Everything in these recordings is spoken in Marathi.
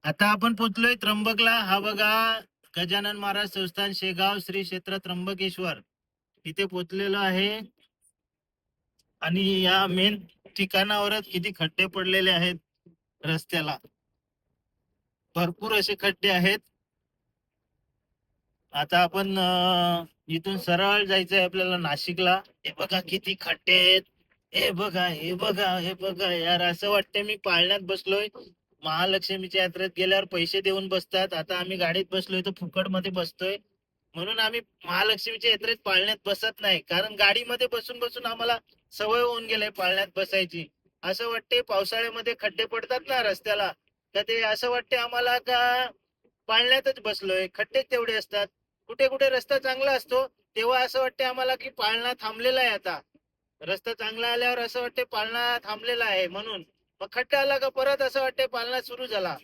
आता आपण पोहोचलोय त्र्यंबकला. हा बघा, गजानन महाराज संस्थान शेगाव श्री क्षेत्र त्र्यंबकेश्वर इथे पोहोचलेलो आहे. आणि या मेन ठिकाणावरच किती खड्डे पडलेले आहेत रस्त्याला. भरपूर असे खड्डे आहेत. आता आपण इथून सरळ जायचंय आपल्याला नाशिकला. हे बघा किती खड्डे आहेत. हे बघा, हे बघा, हे बघा यार, असं वाटतं मी पाळण्यात बसलोय. महालक्ष्मीच्या यात्रेत गेल्यावर पैसे देऊन बसतात, आता आम्ही गाडीत बसलोय तर फुकट मध्ये बसतोय. म्हणून आम्ही महालक्ष्मीच्या यात्रेत पाळण्यात बसत नाही, कारण गाडीमध्ये बसून बसून आम्हाला सवय होऊन गेलाय पाळण्यात बसायची. असं वाटते पावसाळ्यामध्ये खड्डे पडतात ना रस्त्याला, तर ते असं वाटते आम्हाला का पाळण्यातच बसलोय. खड्डे तेवढे असतात. कुठे कुठे रस्ता चांगला असतो तेव्हा असं वाटते आम्हाला की पाळणा थांबलेला आहे. आता रस्ता चांगला आल्यावर असं वाटते पाळणा थांबलेला आहे, म्हणून मग खड्डा आला का परत असं वाटते पाळणा सुरू झाला.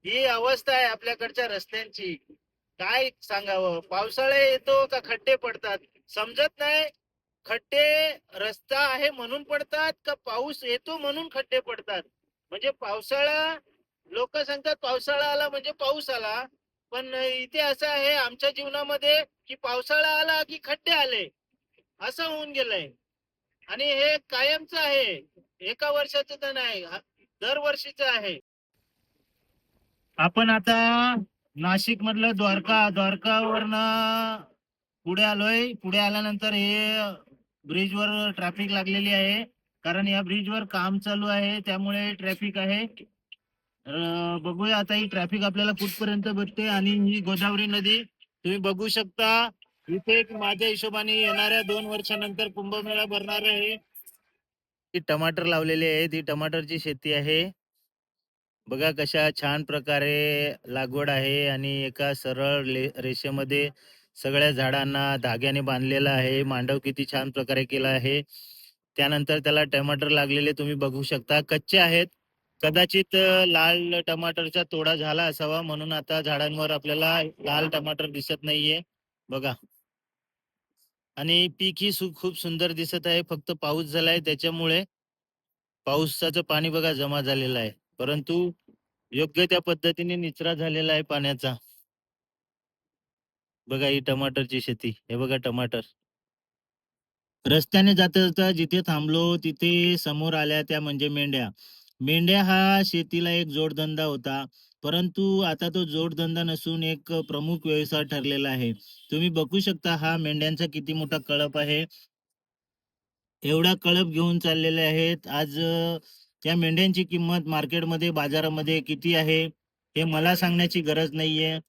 ही अवस्था आहे आपल्याकडच्या रस्त्यांची. काय सांगावं, पावसाळा येतो का खड्डे पडतात समजत नाही. खड्डे रस्ता आहे म्हणून पडतात का पाऊस येतो म्हणून खड्डे पडतात. म्हणजे पावसाळा, लोक सांगतात पावसाळा आला म्हणजे पाऊस आला, पण इथे असं आहे आमच्या जीवनामध्ये की पावसाळा आला की खड्डे आले, असं होऊन गेलंय. आणि हे कायमच आहे, एका वर्षाचं तर नाही, दरवर्षीच आहे. आपण आता नाशिक मधलं द्वारकावरनं पुढे आलोय. पुढे आल्यानंतर हे ब्रिजवर ट्रॅफिक लागलेली आहे, कारण या ब्रिजवर काम चालू आहे त्यामुळे ट्रॅफिक आहे. बघूया आता ही ट्रॅफिक आपल्याला कुठपर्यंत भेटते. आणि ही गोदावरी नदी तुम्ही बघू शकता. इथे माझ्या हिशोबाने येणाऱ्या 2 वर्षानंतर कुंभमेळा भरणार आहे. ही टमाटर लावलेली आहे, ती टमाटरची शेती आहे. बघा कशा छान प्रकारे लागवड आहे, आणि एका सरळ रेषेमध्ये सगळ्या झाडांना धाग्याने बांधलेलं आहे. मांडव किती छान प्रकारे केला आहे. त्यानंतर त्याला टमाटर लागलेले तुम्ही बघू शकता, कच्चे आहेत. कदाचित लाल टमाटरचा तोडा झाला असावा, म्हणून आता झाडांवर आपल्याला लाल टमाटर दिसत नाहीये. बघा, आणि पीक ही खूप सुंदर दिसत आहे. फक्त पाऊस झालाय त्याच्यामुळे पावसाचं पाणी बघा जमा झालेलं आहे, परंतु योग्य त्या पद्धतीने निचरा झालेला आहे पाण्याचा. बघा ही टमाटरची शेती, हे बघा टमाटर. रस्त्याने जाता जाता जिथे थांबलो तिथे समोर आल्या त्या म्हणजे मेंढ्या. मेंढ्या हा शेतीला एक जोडधंदा होता, परंतु आता तो जोडधंदा नसून एक प्रमुख व्यवसाय ठरलेला आहे. तुम्ही बघू शकता हा मेंढ्यांचा किती मोठा कळप आहे. एवढा कळप घेऊन चाललेले आहेत. आज त्या मेंढ्यांची किंमत मार्केटमध्ये, बाजारामध्ये किती आहे हे मला सांगण्याची गरज नाहीये.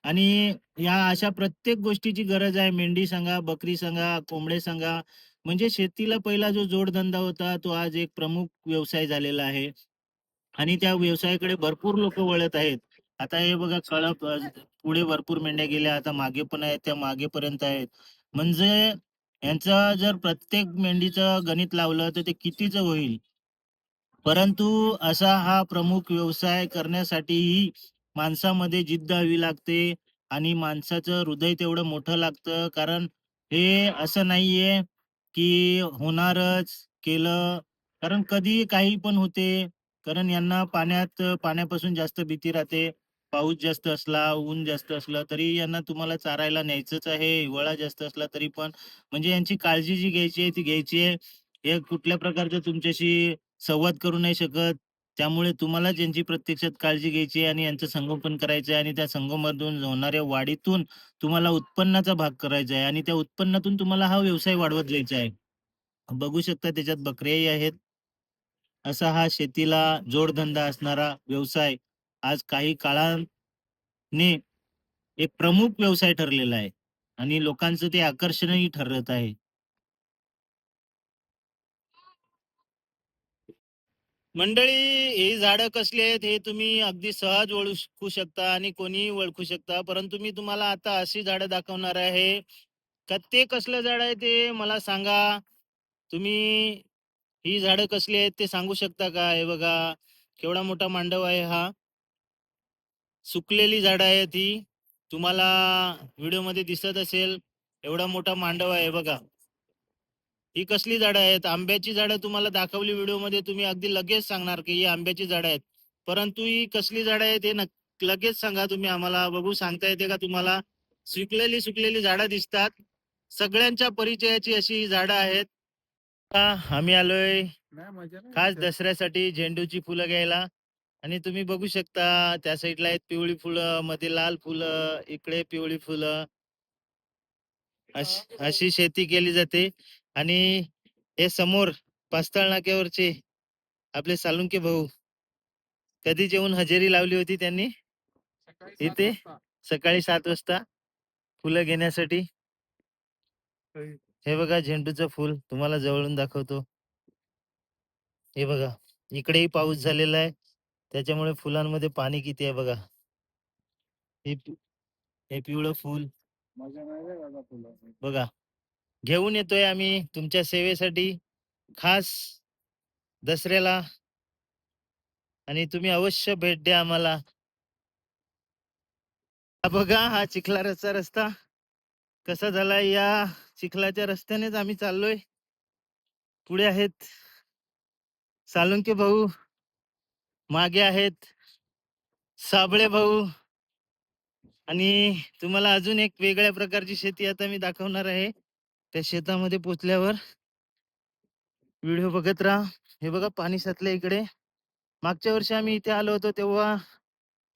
आणि या अशा प्रत्येक गोष्टीची गरज आहे. मेंढी सांगा, बकरी सांगा, कोंबडे सांगा, म्हणजे शेतीला पहिला जो जोडधंदा होता तो आज एक प्रमुख व्यवसाय झालेला आहे. आणि त्या व्यवसायाकडे भरपूर लोक वळत आहेत. आता हे बघा कळप, पुढे भरपूर मेंढ्या गेल्या, आता मागे पण आहेत, त्या मागेपर्यंत आहेत. म्हणजे यांचं जर प्रत्येक मेंढीचं गणित लावलं तर ते कितीच होईल. परंतु असा हा प्रमुख व्यवसाय करण्यासाठीही माणसामध्ये जिद्द हवी लागते, आणि माणसाचं हृदय तेवढं मोठं लागतं. कारण हे असं नाहीये की होणारच केलं, कारण कधी काही पण होते. कारण यांना पाण्यापासून जास्त भीती राहते. पाऊस जास्त असला, ऊन जास्त असलं तरी यांना तुम्हाला चारायला न्यायचंच आहे. हिवाळा जास्त असला तरी पण, म्हणजे यांची काळजी जी घ्यायची आहे ती घ्यायची आहे. हे कुठल्या प्रकारचं तुमच्याशी संवाद करू नाही शकत. त्यामुळे तुम्हालाच यांची प्रत्यक्षात काळजी घ्यायची आहे, आणि यांचं संगोपन करायचं आहे, आणि त्या संगोपनातून होणाऱ्या वाढीतून तुम्हाला उत्पन्नाचा भाग करायचा आहे, आणि त्या उत्पन्नातून तुम्हाला हा व्यवसाय वाढवत जायचा आहे. बघू शकता त्याच्यात बकऱ्याही आहेत. असा हा शेतीला जोडधंदा असणारा व्यवसाय आज काही काळाने एक प्रमुख व्यवसाय ठरलेला आहे, आणि लोकांचं ते आकर्षणही ठरत आहे. मंडळी, ही झाडं कसली आहेत हे तुम्ही अगदी सहज ओळखू शकता, आणि कोणीही ओळखू शकता. परंतु मी तुम्हाला आता अशी झाडं दाखवणार आहे का, ते कसलं झाड आहे ते मला सांगा. तुम्ही ही झाडं कसली आहेत ते सांगू शकता का? हे बघा केवढा मोठा मांडव आहे हा. सुकलेली झाडं आहे ती. तुम्हाला व्हिडिओमध्ये दिसत असेल, एवढा मोठा मांडव आहे बघा. ही कसली झाडं आहेत? आंब्याची झाडं तुम्हाला दाखवली व्हिडिओमध्ये, तुम्ही अगदी लगेच सांगणार की ही आंब्याची झाडं आहेत. परंतु ही कसली झाडं आहेत हे लगेच सांगा तुम्ही आम्हाला. बघू सांगता येते का तुम्हाला? सुकलेली सुकलेली झाडं दिसतात. सगळ्यांच्या परिचयाची अशी ही झाडं आहेत. आम्ही आलोय खास दसऱ्यासाठी झेंडूची फुलं घ्यायला. आणि तुम्ही बघू शकता त्या साईडला आहेत पिवळी फुलं, मध्ये लाल फुलं, इकडे पिवळी फुलं. अशी शेती केली जाते. आणि हे समोर पास्तळ नाक्यावरचे आपले सालुंके भाऊ कधी जेवून हजेरी लावली होती त्यांनी इथे सकाळी 7 वाजता फुलं घेण्यासाठी. हे बघा झेंडूचं फुल तुम्हाला जवळून दाखवतो. हे बघा इकडेही पाऊस झालेला आहे, त्याच्यामुळे फुलांमध्ये पाणी किती आहे बघा. हे हे पिवळं फुल बघा घेऊन येतोय आम्ही तुमच्या सेवेसाठी खास दसऱ्याला. आणि तुम्ही अवश्य भेट द्या आम्हाला. हा बघा हा चिखलाचा रस्ता कसा झालाय. या चिखलाच्या रस्त्यानेच आम्ही चाललोय. पुढे आहेत सालुंके भाऊ, मागे आहेत साबळे भाऊ. आणि तुम्हाला अजून एक वेगळ्या प्रकारची शेती आता मी दाखवणार आहे. त्या शेतामध्ये पोचल्यावर व्हिडिओ बघत राहा. हे बघा पाणी साचलंय इकडे. मागच्या वर्षी आम्ही इथे आलो होतो तेव्हा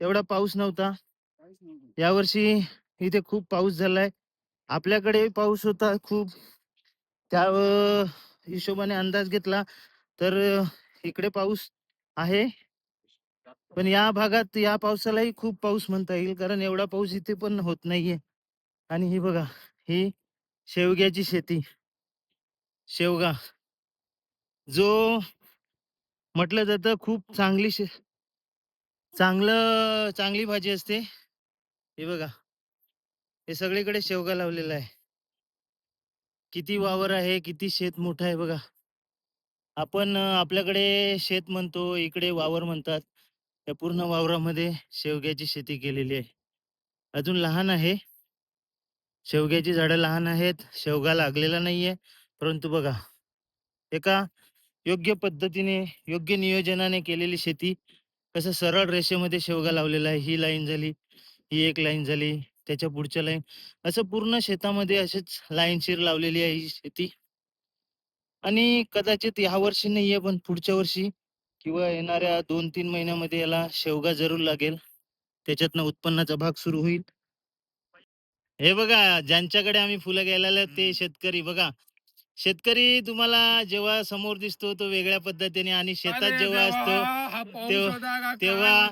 एवढा पाऊस नव्हता. यावर्षी इथे खूप पाऊस झालाय. आपल्याकडे पाऊस होता खूप. त्या हिशोबाने अंदाज घेतला तर इकडे पाऊस आहे. पण या भागात या पावसालाही खूप पाऊस म्हणता येईल, कारण एवढा पाऊस इथे पण होत नाहीये. आणि ही बघा ही शेवग्याची शेती. शेवगा जो म्हटलं जातं खूप चांगली भाजी असते. हे बघा हे सगळीकडे शेवगा लावलेला आहे. किती वावर आहे, किती शेत मोठं आहे बघा. आपण आपल्याकडे शेत म्हणतो, इकडे वावर म्हणतात. या पूर्ण वावरामध्ये शेवग्याची शेती केलेली आहे. अजून लहान आहे. शेवग्याची झाडं लहान आहेत. शेवगा लागलेला नाहीये. परंतु बघा एका योग्य पद्धतीने, योग्य नियोजनाने केलेली शेती. कसं सरळ रेषेमध्ये शेवगा लावलेला आहे. ही लाईन झाली, ही एक लाईन झाली, त्याच्या पुढच्या लाईन. असं पूर्ण शेतामध्ये अशीच लाईनशीर लावलेली आहे ही शेती. आणि कदाचित ह्या वर्षी नाहीये, पण पुढच्या वर्षी किंवा येणाऱ्या 2-3 महिन्यामध्ये याला शेवगा जरूर लागेल. त्याच्यातनं उत्पन्नाचा भाग सुरू होईल. हे बघा ज्यांच्याकडे आम्ही फुलं घ्यायला आलो ते शेतकरी बघा. शेतकरी तुम्हाला जेव्हा समोर दिसतो तो वेगळ्या पद्धतीने, आणि शेतात जेव्हा असतो तेव्हा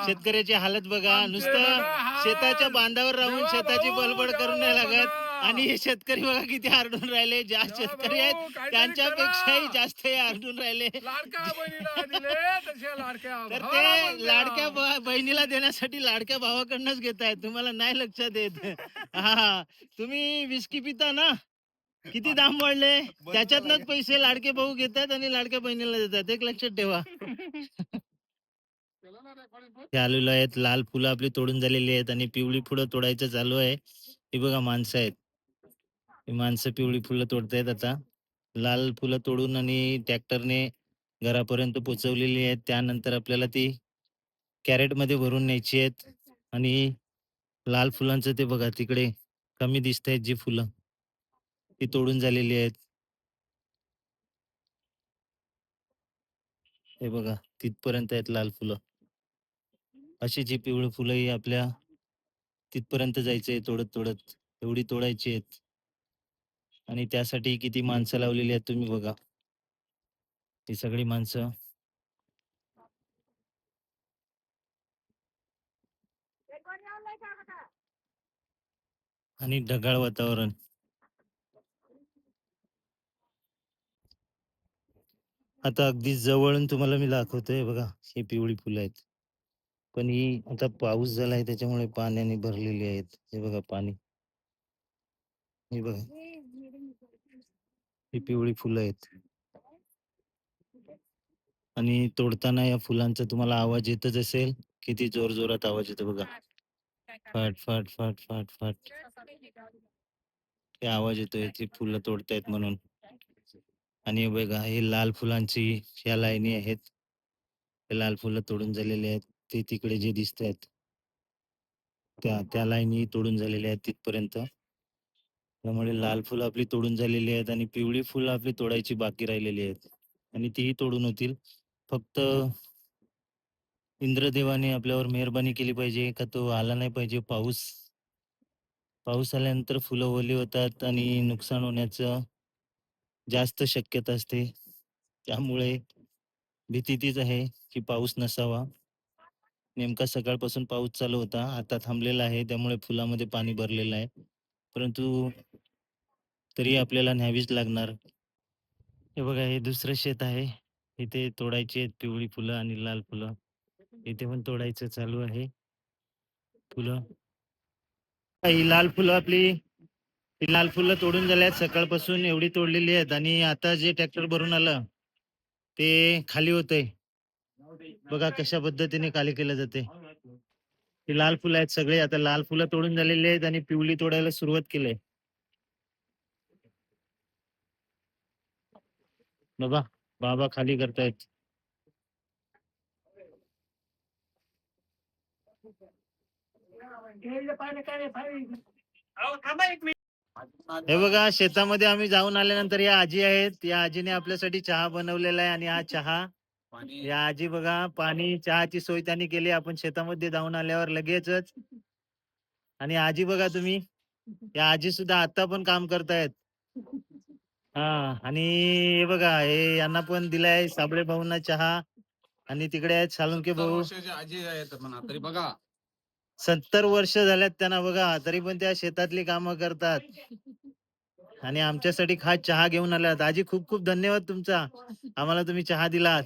शेतकऱ्याची हालत बघा. नुसतं शेताच्या बांधावर राहून शेताची बडबड करून नाही लागत. आणि हे शेतकरी बघा किती आरडून राहिले. ज्या शेतकरी आहेत त्यांच्यापेक्षाही जास्त हे आरडून राहिले. तर ते लाडक्या बहिणीला देण्यासाठी लाडक्या भावाकडनंच घेत आहेत. तुम्हाला नाही लक्षात येत. हा तुम्ही विस्की पिता ना, किती दाम वाढले, त्याच्यातनच पैसे लाडके भाऊ घेतात आणि लाडक्या बहिणीला देतात. एक लक्षात ठेवा. ते आलेलो आहेत. लाल फुलं आपली तोडून झालेली आहेत आणि पिवळी फुलं तोडायचं चालू आहे. हे बघा माणसं आहेत. ही माणसं पिवळी फुलं तोडतायत आता. लाल फुलं तोडून आणि ट्रॅक्टरने घरापर्यंत पोहोचवलेली आहेत. त्यानंतर आपल्याला ती कॅरेटमध्ये भरून न्यायची आहेत. आणि लाल फुलांचं ते बघा तिकडे कमी दिसतायत जी फुलं, ती तोडून झालेली आहेत. हे बघा तिथपर्यंत आहेत लाल फुलं. अशी जी पिवळी फुलं ही आपल्या तिथपर्यंत जायचंय तोडत तोडत, एवढी तोडायची आहेत. आणि त्यासाठी किती माणसं लावलेली आहेत तुम्ही बघा. ही सगळी माणसं. आणि ढगाळ वातावरण. आता अगदी जवळून तुम्हाला मी दाखवतोय बघा, ही पिवळी फुलं आहेत. पण ही आता पाऊस झालाय त्याच्यामुळे पाण्याने भरलेली आहेत. हे बघा पाणी. हे बघा ही पिवळी फुलं आहेत. आणि तोडताना या फुलांचा तुम्हाला आवाज येतच असेल. किती जोरजोरात आवाज येतो बघा. फाट, फाट, फाट, फाट, फाट. हे आवाज येतोय ती फुलं तोडतायत म्हणून. आणि हे बघा हे लाल फुलांची ह्या लाईनी आहेत. ते लाल फुलं तोडून झालेले आहेत. ते तिकडे जे दिसतायत, त्या त्या लाईनी तोडून झालेल्या आहेत तिथपर्यंत. त्यामुळे लाल फुलं आपली तोडून झालेली आहेत आणि पिवळी फुलं आपली तोडायची बाकी राहिलेली आहेत आणि तीही तोडून होतील. फक्त इंद्रदेवाने आपल्यावर मेहरबानी केली पाहिजे का तो आला नाही पाहिजे पाऊस. पाऊस आल्यानंतर फुलं ओली होतात आणि नुकसान होण्याचं जास्त शक्यता असते. त्यामुळे भीती तीच आहे की पाऊस नसावा. नेमका सकाळपासून पाऊस चालू होता. आता थांबलेला आहे. त्यामुळे फुलामध्ये पाणी भरलेलं आहे. परंतु तरी आपल्याला न्यावीच लागणार. हे बघा हे दुसरं शेत आहे. इथे तोडायची आहेत पिवळी फुलं आणि लाल फुलं. इथे पण तोडायचं चालू आहे फुलं. ही लाल फुलं आपली ही लाल फुलं तोडून झाली आहेत. सकाळपासून एवढी तोडलेली आहेत आणि आता जे ट्रॅक्टर भरून आलं, ते खाली होतंय. बघा कशा पद्धतीने खाली केलं जाते. ही लाल फुलं आहेत सगळे. आता लाल फुलं तोडून झालेली आहेत आणि पिवळी तोडायला सुरुवात केली. बाबा, बाबा खाली करतायत. हे बघा शेतामध्ये आम्ही जाऊन आल्यानंतर या आजी आहेत. या आजीने आपल्यासाठी चहा बनवलेला आहे आणि हा चहा या आजी बघा पाणी चहाची सोय त्यांनी केली. आपण शेतामध्ये जाऊन आल्यावर लगेचच आणि आजी बघा तुम्ही या आजी सुद्धा आता पण काम करतायत. हा आणि हे बघा हे यांना पण दिलाय साबळे भाऊंना चहा आणि तिकडे आहेत साळुंके भाऊ. वर्षाची आजी आहेत म्हणा तरी बघा 70 वर्ष झाल्यात त्यांना बघा तरी पण त्या शेतातली कामं करतात आणि आमच्यासाठी खास चहा घेऊन आल्यात. आजी खूप खूप धन्यवाद तुमचा. आम्हाला तुम्ही चहा दिलात.